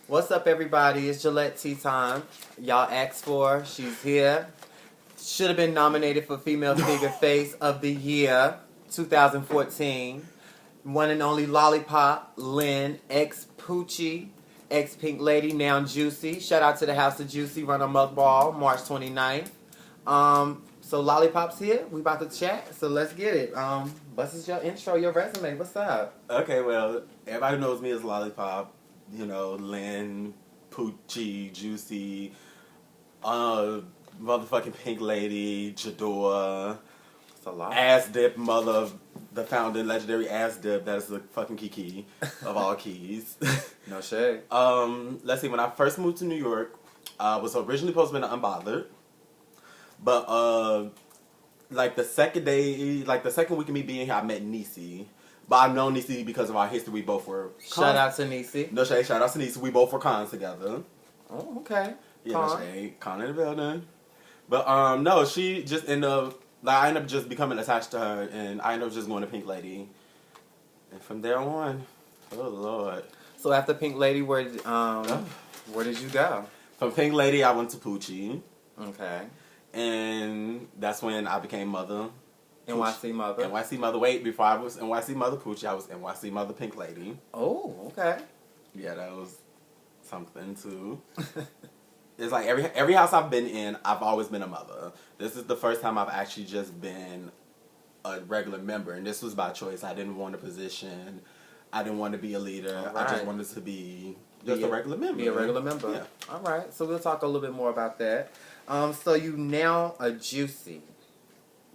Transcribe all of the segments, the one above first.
What's up, everybody? It's Gillette tea time. Y'all asked for. She's here. Should have been nominated for Female Figure Face of the Year 2014. One and only Lollipop, Lynn, ex-Poochie, ex-Pink Lady, now Juicy. Shout out to the House of Juicy, run a mug ball, March 29th. So Lollipop's here. We about to chat, so let's get it. What's your intro, your resume? What's up? Okay, well, everybody knows me as Lollipop. You know, Lynn, Poochie, Juicy, motherfucking Pink Lady, Jador, It's a lot. Ass Dip, mother of the founding legendary Ass Dip. That is the fucking Kiki of all keys. No shade. Let's see, when I first moved to New York, I was originally supposed to be Unbothered. But, like the second week of me being here, I met Nisi. But I've known Nisi because of our history. We both were cons. Shout out to Nisi. No shade, shout out to Nisi. We both were cons together. Oh, okay. Yeah, no shade. Con in the building. But, no, she just ended up, I ended up just becoming attached to her, and I ended up just going to Pink Lady. And from there on, oh Lord. So after Pink Lady, where did you go? From Pink Lady, I went to Poochie. Okay. And that's when I became Mother. NYC Mother. NYC Mother. Wait, before I was NYC Mother Poochie, I was NYC Mother Pink Lady. Oh, okay. Yeah, that was something too. It's like every house I've been in, I've always been a mother. This is the first time I've actually just been a regular member, and this was by choice. I didn't want a position. I didn't want to be a leader. Right. I just wanted to be just a regular member. Be a regular member. Yeah. All right. So we'll talk a little bit more about that. So you now a Juicy.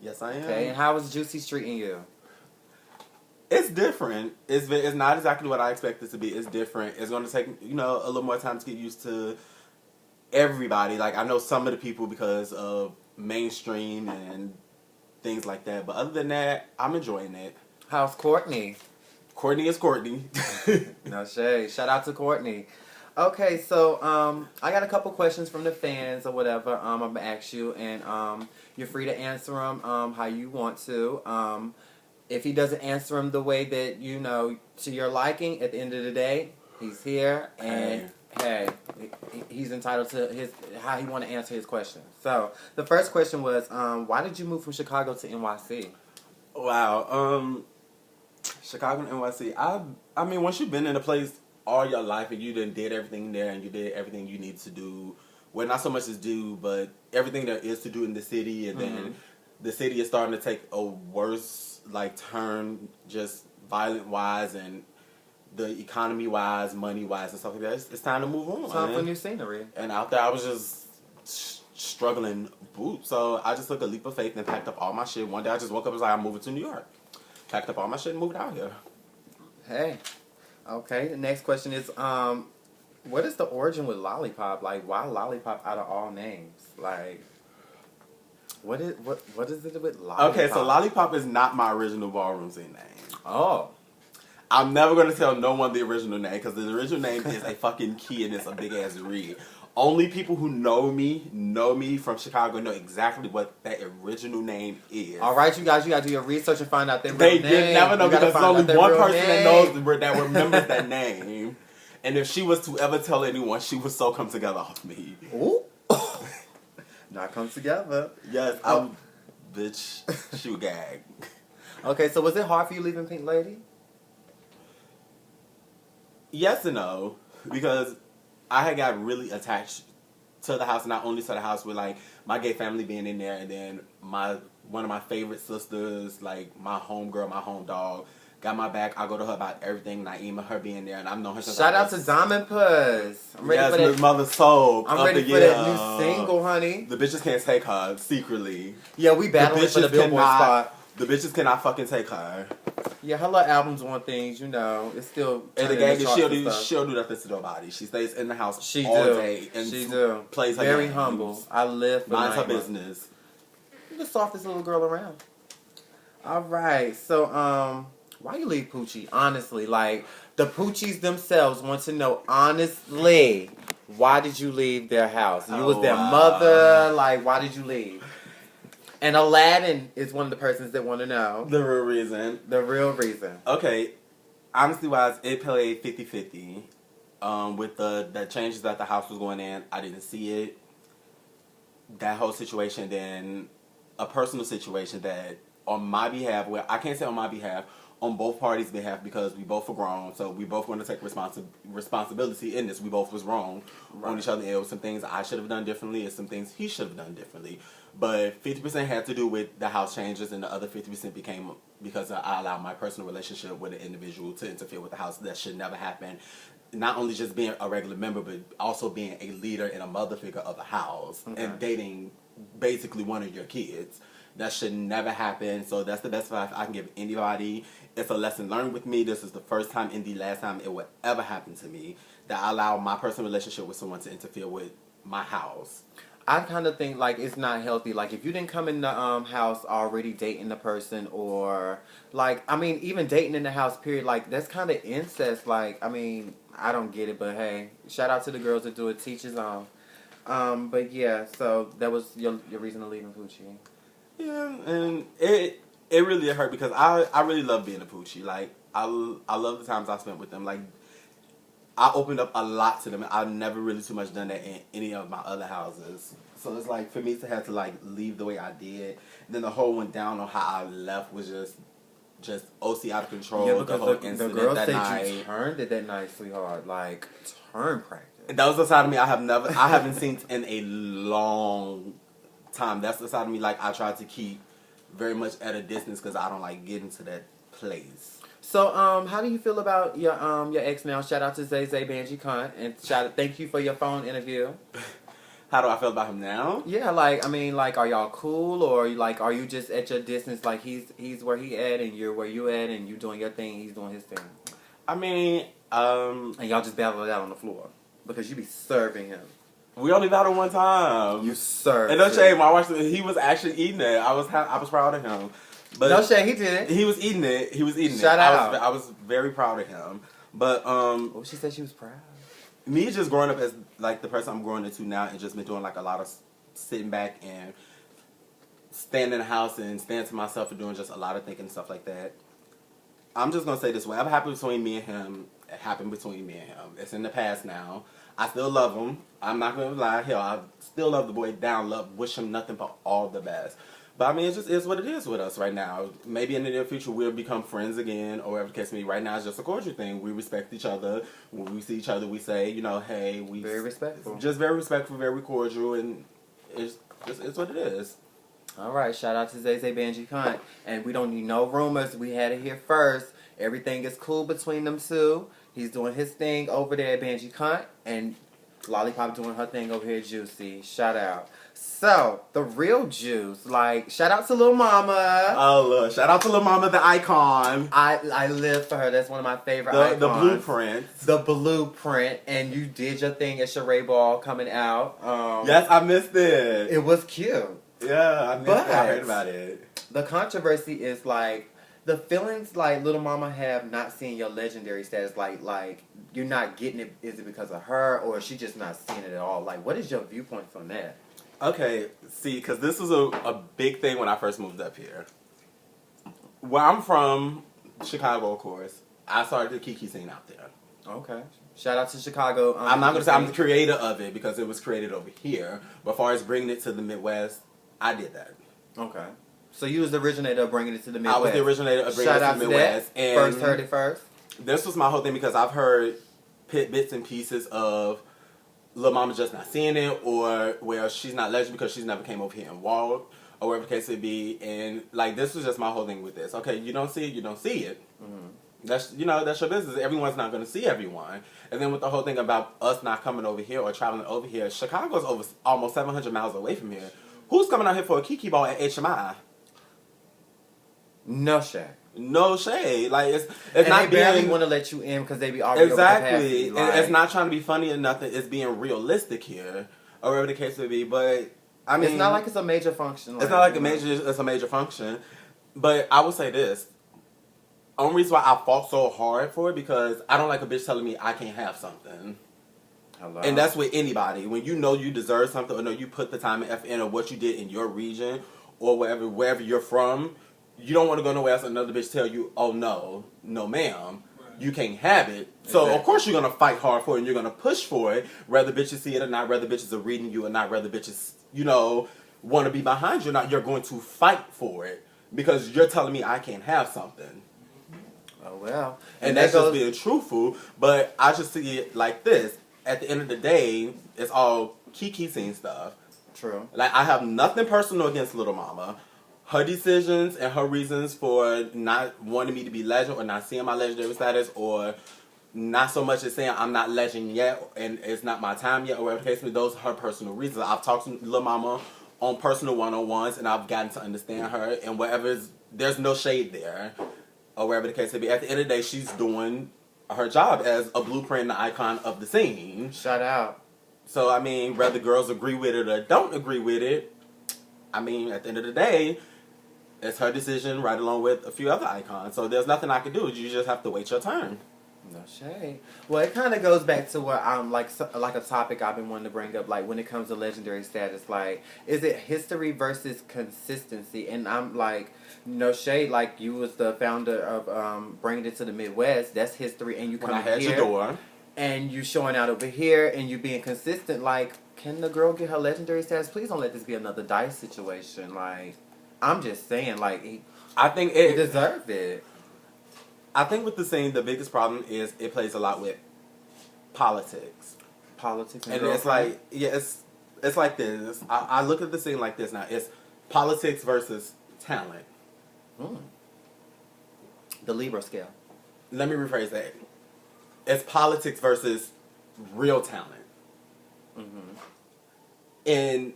Yes, I am. Okay. And how is Juicy treating you? It's different. It's not exactly what I expected it to be. It's different. It's going to take, a little more time to get used to everybody. Like, I know some of the people because of mainstream and things like that. But other than that, I'm enjoying it. How's Courtney? Courtney is Courtney. No shade. Shout out to Courtney. Okay, so I got a couple questions from the fans or whatever. I'm gonna ask you, and you're free to answer them how you want to. If he doesn't answer them the way that to your liking, at the end of the day, he's here, and hey, he's entitled to how he want to answer his question. So the first question was, why did you move from Chicago to NYC? Wow, Chicago and NYC. I mean, once you've been in a place all your life and you did everything there and you did everything you need to do, well, not so much as do, but everything there is to do in the city, and then the city is starting to take a worse turn, just violent wise and the economy wise, money wise, and stuff like that. It's time to move on. Time for new scenery. And out there, I was just struggling boot. So I just took a leap of faith and packed up all my shit. One day I just woke up and was like, I'm moving to New York. Packed up all my shit and moved out here. Hey. Okay, the next question is, what is the origin with Lollipop? Like, why Lollipop out of all names? Like, what is it with Lollipop? Okay, so Lollipop is not my original ballroom scene name. Oh. I'm never going to tell no one the original name, because the original name is a fucking key and it's a big-ass read. Only people who know me from Chicago know exactly what that original name is. All right, you guys, you got to do your research and find out their real name. They never know, because there's only one person that remembers that name. And if she was to ever tell anyone, she would so come together off me. Ooh. Not come together. Yes, bitch, she would gag. Okay, so was it hard for you leaving Pink Lady? Yes and no, because I had got really attached to the house, not only to the house with my gay family being in there, and then one of my favorite sisters, my homegirl, my home dog, got my back. I go to her about everything. Naima, her being there, and I've known her since. Shout out to Diamond Puss. I'm ready for that. Miss Mother Soul. I'm ready for that new single, honey. The bitches can't take her secretly. Yeah, we battling for the Billboard spot. The bitches cannot fucking take her. Yeah, her little album's on things, it's still. And the gang is she'll do nothing to nobody. She stays in the house all day and plays her very games. humble. I live for minds her business. You're the softest little girl around. All right, so why you leave Poochie? Honestly, the Poochies themselves want to know honestly, why did you leave their house? You was their mother. Why did you leave? And Aladdin is one of the persons that want to know. The real reason. The real reason. Okay. Honestly wise, it played 50-50. with the changes that the house was going in. I didn't see it. That whole situation, then a personal situation that on my behalf, well, I can't say on my behalf, on both parties' behalf, because we both were grown, so we both want to take responsibility in this. We both was wrong on each other. It was some things I should have done differently, and some things he should have done differently. But 50% had to do with the house changes, and the other 50% became because I allowed my personal relationship with an individual to interfere with the house. That should never happen. Not only just being a regular member, but also being a leader and a mother figure of the house, and dating basically one of your kids. That should never happen. So that's the best advice I can give anybody. It's a lesson learned with me. This is the first time and the last time it would ever happen to me that I allow my personal relationship with someone to interfere with my house. I kind of think like it's not healthy. Like if you didn't come in the house already dating the person, or like I mean even dating in the house period, like that's kind of incest. Like I mean I don't get it, but hey, shout out to the girls that do it. Teach his own. But yeah, so that was your reason to leave Poochie. Yeah, and it really hurt because I really love being a Poochie. Like I love the times I spent with them. Like I opened up a lot to them. I've never really too much done that in any of my other houses. So it's like for me to have to like leave the way I did. And then the whole went down on how I left was just OC out of control. Yeah, because the whole the incident girl that said night. you turned it that night, sweetheart. Like turn practice. That was the side of me I haven't seen in a long time. That's the side of me like I try to keep very much at a distance because I don't like getting to that place. So, how do you feel about your ex now? Shout out to Zay Zay Banji Khan, and thank you for your phone interview. How do I feel about him now? Yeah, like I mean, like, are y'all cool, or like, are you just at your distance? Like he's where he at, and you're where you at, and you doing your thing, he's doing his thing. I mean, and y'all just battle it out on the floor because you be serving him. We only battled one time. You served. And no shame, I watched it. He was actually eating it. I was proud of him. But no shame, he did it. He was eating it. Shout out. I was very proud of him. But oh, she said she was proud. Me just growing up as like the person I'm growing into now, and just been doing like a lot of sitting back and staying in the house and staying to myself and doing just a lot of thinking and stuff like that. I'm just gonna say this: whatever happened between me and him, it happened between me and him. It's in the past now. I still love him. I'm not gonna lie. Hell, I still love the boy down. Wish him nothing but all the best. But I mean, it just is what it is with us right now. Maybe in the near future we'll become friends again, or whatever the case may be. Right now it's just a cordial thing. We respect each other. When we see each other, we say, you know, hey, we very respectful. Just very respectful, very cordial, and it's what it is. All right, shout out to Zay Zay Banji Khan. And we don't need no rumors. We had it here first. Everything is cool between them two. He's doing his thing over there at Banji Khan, and Lollipop doing her thing over here at Juicy. Shout out. So, the real juice, like, shout out to Lil Mama. Oh, look. Shout out to Lil Mama, the icon. I live for her. That's one of my favorite icons. The blueprint. The blueprint. And you did your thing at Sheree Ball coming out. Yes, I missed it. It was cute. Yeah, I missed it. I heard about it. The controversy is, like, the feelings, like, Little Mama have not seeing your legendary status, like, you're not getting it, is it because of her, or is she just not seeing it at all? Like, what is your viewpoints on that? Okay, see, because this was a big thing when I first moved up here. Where I'm from, Chicago, of course, I started the Kiki scene out there. Okay. Shout out to Chicago. I'm not going to say I'm the creator of it because it was created over here. But as far as bringing it to the Midwest, I did that. Okay. So you was the originator of bringing it to the Midwest. I was the originator of bringing it to the Midwest. And first heard it first. This was my whole thing because I've heard bits and pieces of Lil Mama just not seeing it, or where she's not legend because she's never came over here and walked, or whatever the case may be. And like this was just my whole thing with this. Okay, you don't see it, you don't see it. Mm-hmm. That's that's your business. Everyone's not going to see everyone. And then with the whole thing about us not coming over here or traveling over here, Chicago's over almost 700 miles away from here. Who's coming out here for a Kiki ball at HMI? No shade. No shade. Like it's and not they barely being, want to let you in because they be already exactly. Over capacity, it's not trying to be funny or nothing. It's being realistic here, or whatever the case may be. But I mean, it's not like it's a major function. It's not like it's a major function. But I will say this: only reason why I fought so hard for it because I don't like a bitch telling me I can't have something. Hello. And that's with anybody. When you know you deserve something, or know you put the time and effort in, or what you did in your region, or wherever you're from. You don't want to go nowhere else and another bitch tell you, oh no, no ma'am. Right. you can't have it. So Exactly. of course you're gonna fight hard for it and you're gonna push for it, whether bitches see it or not, whether bitches are reading you or not, whether bitches, want to be behind you or not, you're going to fight for it because you're telling me I can't have something. Oh well. And that's just being truthful, but I just see it like this. At the end of the day, it's all Kiki scene stuff. True. Like, I have nothing personal against Little Mama. Her decisions and her reasons for not wanting me to be legend or not seeing my legendary status or not so much as saying I'm not legend yet and it's not my time yet or whatever the case may be, those are her personal reasons. I've talked to Little Mama on personal one-on-ones and I've gotten to understand her and there's no shade there or wherever the case may be. At the end of the day, she's doing her job as a blueprint and the icon of the scene. Shout out. So, I mean, whether girls agree with it or don't agree with it, I mean, at the end of the day, it's her decision right along with a few other icons. So there's nothing I can do. You just have to wait your turn. No shade. Well, it kind of goes back to what like a topic I've been wanting to bring up. Like when it comes to legendary status, like is it history versus consistency? And I'm like, no shade. Like you was the founder of bringing it to the Midwest. That's history, and you When coming I had here your door. and you showing out over here, and you being consistent. Like, can the girl get her legendary status? Please don't let this be another Dice situation. Like, I'm just saying, like I think he deserved it. I think with the scene, the biggest problem is it plays a lot with politics. Politics And it's like, it's like this. I look at the scene like this now. It's politics versus talent. The Libra scale. Let me rephrase that. It's politics versus real talent. Mm-hmm. And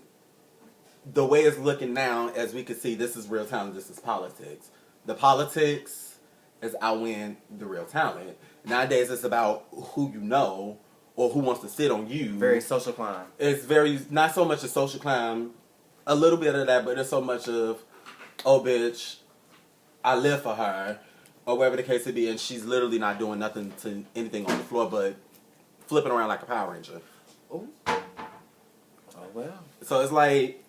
the way it's looking now, as we can see, this is real talent, this is politics. The politics is outwin the real talent. Nowadays, it's about who you know or who wants to sit on you. Very social climb. It's very, not so much a social climb, a little bit of that, but it's so much of, oh, bitch, I live for her, or whatever the case may be, and she's literally not doing nothing to anything on the floor but flipping around like a Power Ranger. Oh. Oh, well. So it's like,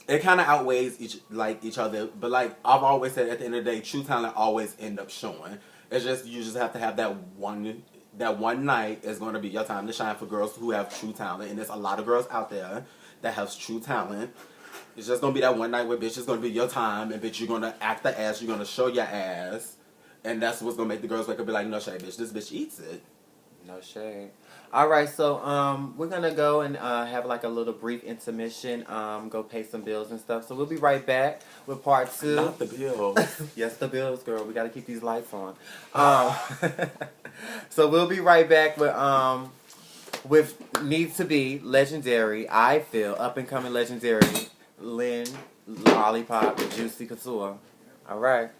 it kind of outweighs each other, but like I've always said, at the end of the day, true talent always end up showing. It's just you just have to have that one night is going to be your time to shine for girls who have true talent, and there's a lot of girls out there that have true talent. It's just going to be that one night where bitch is going to be your time, and bitch you're going to act the ass, you're going to show your ass, and that's what's going to make the girls wake up and be like, no shade, bitch, this bitch eats it. No shade. All right, so we're gonna go and have like a little brief intermission. Go pay some bills and stuff. So we'll be right back with part 2. Not the bills. Yes, the bills, girl. We gotta keep these lights on. So we'll be right back with needs to be legendary. I feel up and coming legendary Lynn Lollipop Juicy Couture. All right.